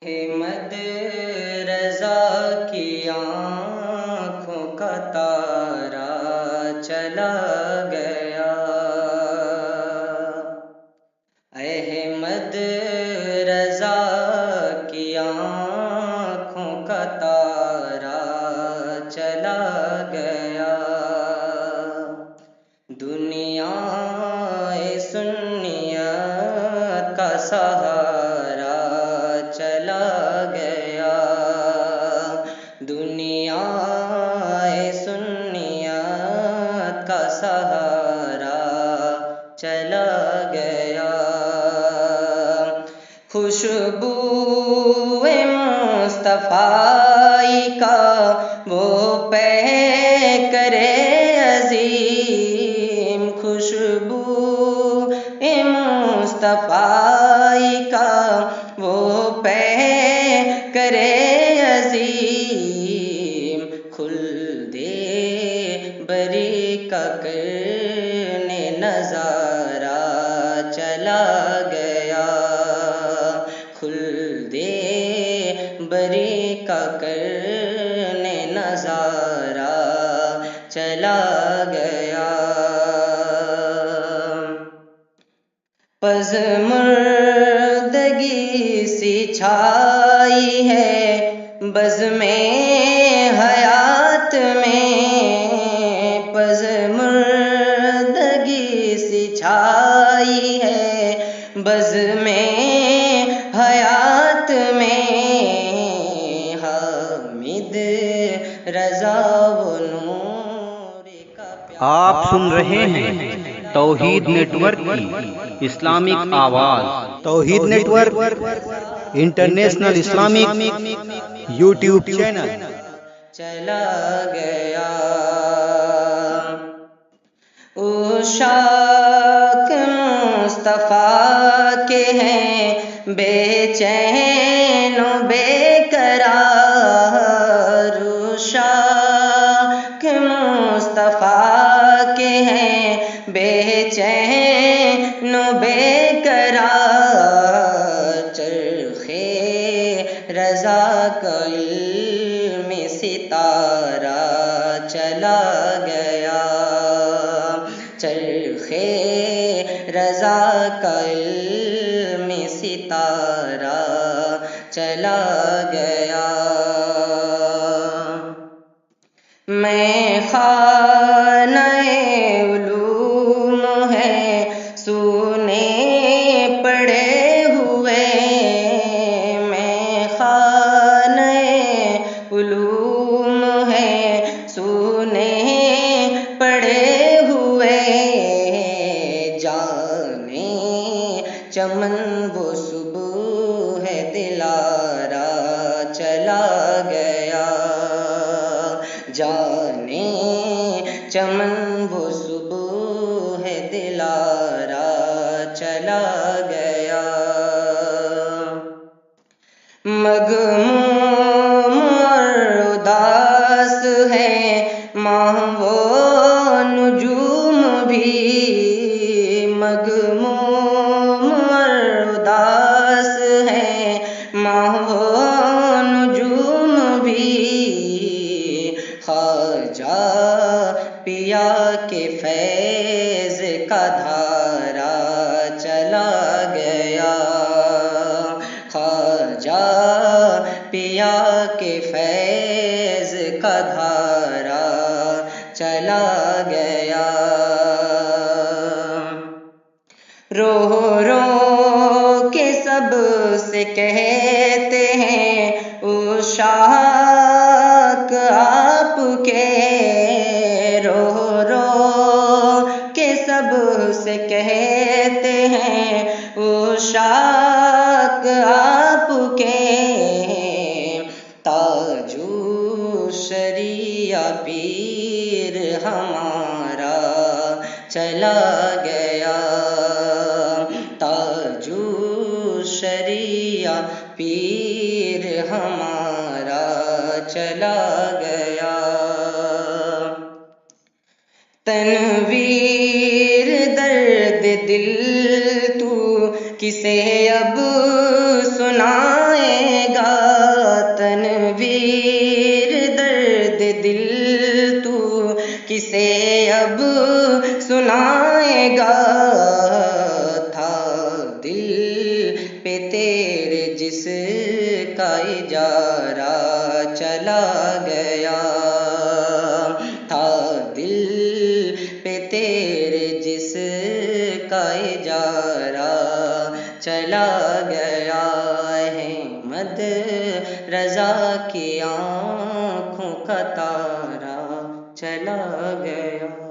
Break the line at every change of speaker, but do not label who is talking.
احمد رضا کی آنکھوں کا تارا چلا گیا، احمد رضا کی آنکھوں کا تارا چلا گیا، دنیا سنیت کا سہارا چلا گیا، دنیا سنیت کا سہارا چلا گیا، خوشبو مصطفیٰ کا وہ پیکرے عظیم، خوشبو مصطفیٰ کا وہ پیکرے عظیم، خلد بری کا کرنے نظارہ چلا گیا، خلد بری کا کرنے نظارہ چلا گیا، پژمردگی سی چھائی ہے بزم حیات میں، پژمردگی سی چھائی ہے بزم حیات میں، حامد رضا و نور کا پیار۔
آپ سن رہے ہیں توحید نیٹ ورک کی اسلامک آواز، توحید network international Islamic YouTube channel
چلا گیا، عشاق مصطفیٰ کے ہیں بے چین و بے قرار، عشاق مصطفیٰ کے ہیں بے چین و بے قرار، چرخے رضا کا علم ستارہ چلا گیا، چرخے رضا کا علم ستارہ چلا گیا، میں خانہ علوم ہے سونے پڑے ہوئے، میں خانہ علوم ہے سونے پڑے ہوئے، جانے چمن وہ صبح ہے دلارا چلا گیا، جانے چمن وہ صبح ہے دلارا چلا گیا، مغموم اور اداس ہے ماہ و نجوم بھی، مغموم اور اداس ہے ماہ و نجوم بھی، خواجہ پیا کے فیض کا دھارا چلا گیا، خواجہ پیا کے فیض کا دھارا چلا گیا، رو رو کے سب سے کہتے ہیں عشاق آپ کے، رو رو کے سب سے کہتے ہیں عشاق آپ کے، تاجو شریعہ پیر ہمارا چلا گیا، تاجو شریعہ پیر ہمارا چلا گیا، تنویر درد دل تو کسے اب سنائے اب سنائے گا، تھا دل پہ تیرے جس کا اجارہ چلا گیا، تھا دل پہ تیرے جس کا اجارہ چلا گیا ہے، مد رضا کی آنکھوں کا تارا چلا گیا۔